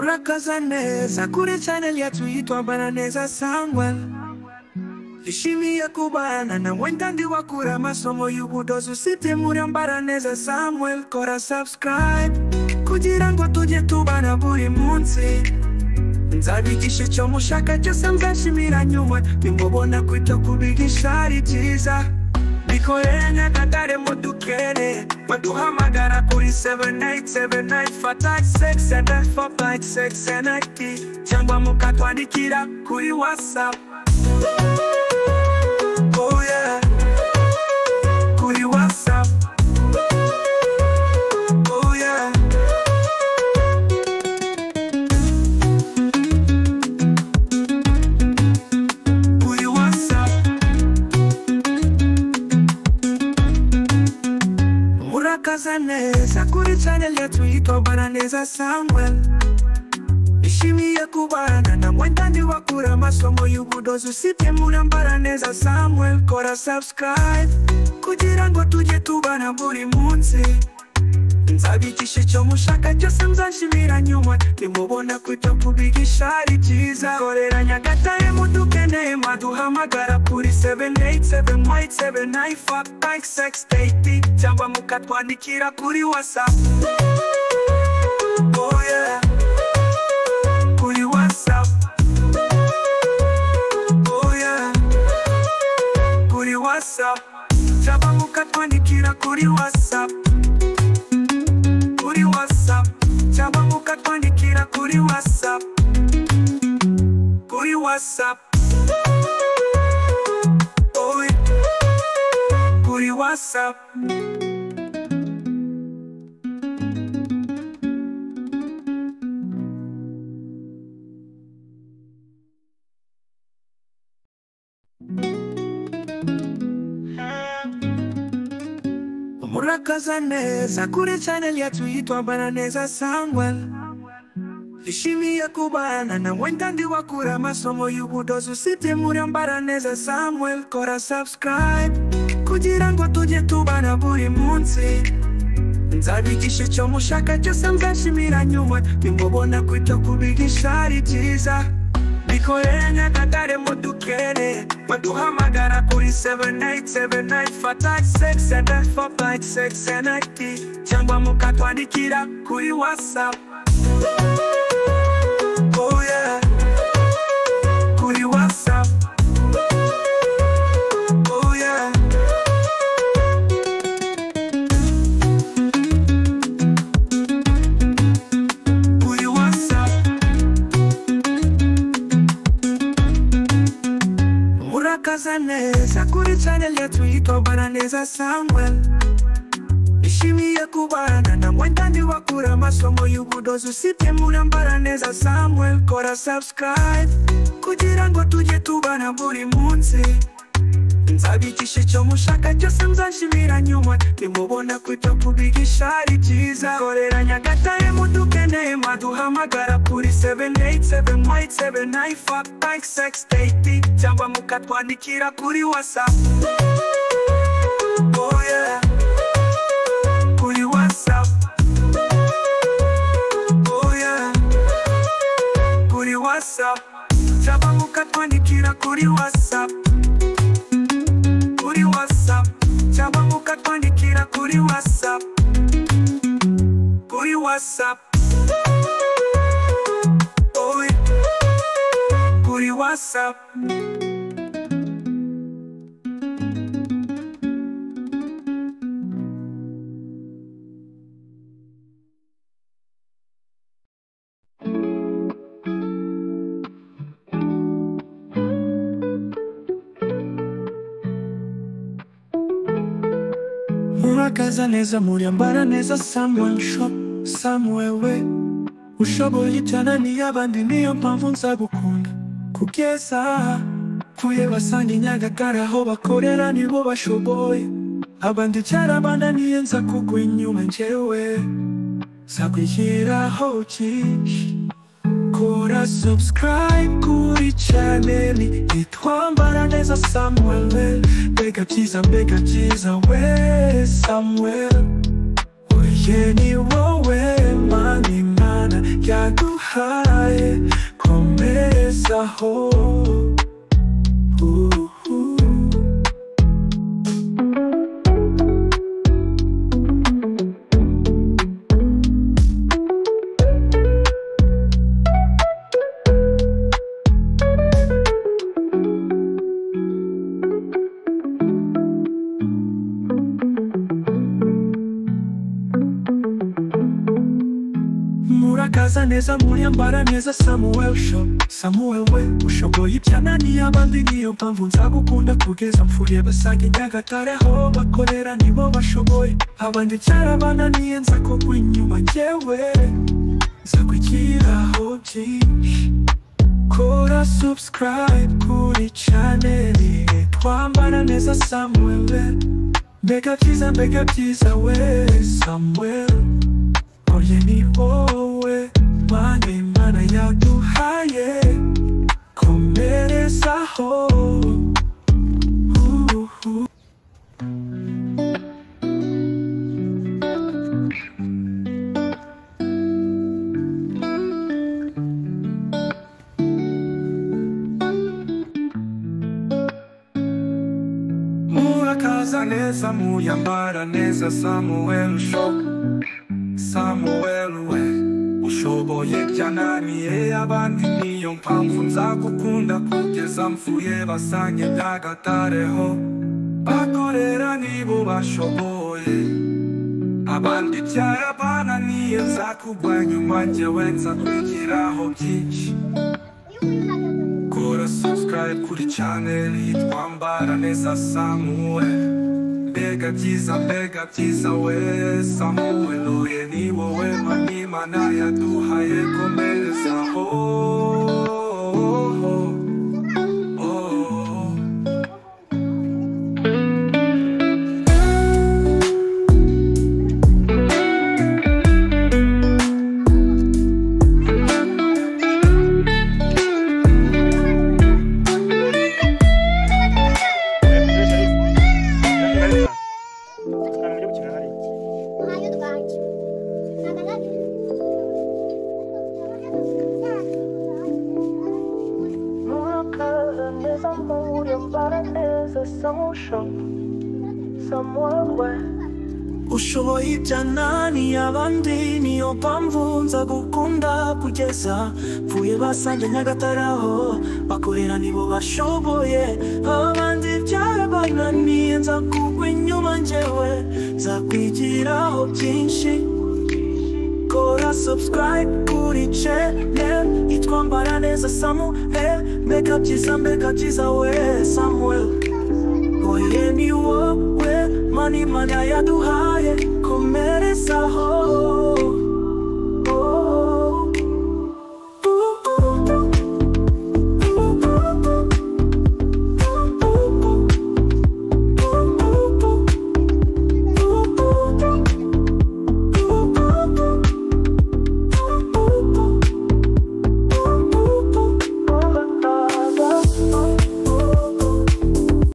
Murakaza neza kuri channel yacu yitwa Ambara Neza Samuel. Ishimiye kubana na mwendandi wakura amasomo y'ubudozi usite muri Ambara Neza Samuel. Kora subscribe kugira ngo tujye tubana buri munsi. Nzabigisha icyo mushaka cyose mzashimira nyuma. Nimubona kwita kubigisha ari byiza. Bikorere nyagatare mudukere. Maduhamagara kuri 7879567456 cyangwa mukatwandikira kuri WhatsApp. Oh yeah, kuri WhatsApp. Oh yeah, kuri WhatsApp. Murakaza neza kuri channel yacu yitwa Ambara Neza Samuel. Ishimiye kubana na mwendandi wakura amasomo y'ubudozi usite muri Ambara Neza Samuel. Kora subscribe kugira ngo tujye tubana buri munsi. Nzabigisha icyo mushaka cyose mzashimira nyuma. Nimubona kwita kubigisha ari byiza. Korera nyagatare mudukeneye maduhamagara kuri 787956 cyangwa mukatwandikira kuri WhatsApp. Oh yeah, kuri WhatsApp. Oh yeah, kuri WhatsApp. Cyangwa mukatwandikira kuri WhatsApp. Kuri WhatsApp. Cyangwa mukatwandikira kuri WhatsApp. Kuri WhatsApp. Oh yeah, kuri WhatsApp. Murakaza neza kuri channel yacu yitwa Ambara Neza Samuel. Ishimiye kubana na mwendandi wakura amasomo y'ubudozi usite muri Ambara Neza Samuel. Kora subscribe kugira ngo tujye tubana buri munsi. Nzabigisha icyo mushaka cyose mzashimira nyuma. Nimubona kwita kubigisha ari byiza. Bikorere nyagatare mudukere. Maduhamagara kuri 7879567456 cyangwa mukatwandikira kuri WhatsApp. Oh yeah, kuri WhatsApp. Oh yeah, kuri WhatsApp. Murakaza neza kuri channel yacu yitwa Ambara Neza Samuel. Ishimiye kubana na mwendandi wakura amasomo y'ubudozi usite muri Ambara Neza Samuel. Kora subscribe kugira ngo tujye tubana buri munsi. Nzabigisha icyo mushaka cyose mzashimira nyuma. Nimubona kwita kubigisha ari byiza. Korera nyagatare mudukeneye maduhamagara kuri 787956 cyangwa mukatwandikira kuri WhatsApp. Oh yeah, kuri WhatsApp. Oh yeah, kuri WhatsApp. Cyangwa mukatwandikira kuri WhatsApp. Kuri WhatsApp. Cyangwa mukatwandikira kuri WhatsApp. Kuri WhatsApp. Oh yeah, kuri WhatsApp. Murakaza neza muri Ambara Neza Samuel shop. Samuel we ushoboye cyane n'iyabandi, niyo mpamvu nzagukunda kugeza kuye basanga Nyagatare aho bakorera nibo bashoboye. Abandi cyarabananiye nza kugwa inyuma njyewe nzakwishyiraho byinshi. Kora subscribe kuri channel yitwa Ambara Neza Samuel. Mbega byiza we Samuel. Oye ni wowe mani mana yaduhaye komerezaho. Murakaza neza muri Ambara Neza Samuel Show. Samuel we ushoboye ibyananiye abandi, niyo mpamvu nzagukunda kugeza mpfuye. Basaga i Nyagatare aho bakorera nibo bashoboye, abandi cyarabananiye nza kugwa inyuma njyewe nzakwigiraho byinshi. Kora subscribe kuri channel yitwa Ambara Neza Samuel. Mbega byiza we Samuel, oye ni wowe Mana yaduhaye komerezaho. Murakaza neza muri Ambara Neza Samuel Show. Samuel we ushoboye byananiye abandi, niyo mpamvu nzagukunda kugeza mpfuye. Basange Nyagatare ho bakorera nibo bashoboye, abandi cyarabananiye nzakugwa nyuma njyewe nzakwigiraho byinshi. Kora subscribe kuri channel yitwa Ambara Neza Samuel. Mbega byiza we Samuel, oye ni wowe Mana yaduhaye komerezaho. Ushoboye ibyananiye abandi, niyo mpamvu nzagukunda kugeza mpfuye. Basange Nyagatare aho bakorera nibo bashoboye, abandi byarabananiye nzakugwa inyuma njyewe nzakwigiraho byinshi. Kora subscribe kuri channel yitwa Ambara Neza Samuel. Mbega byiza we Samuel, oye ni wowe Mana yaduhaye komerezaho.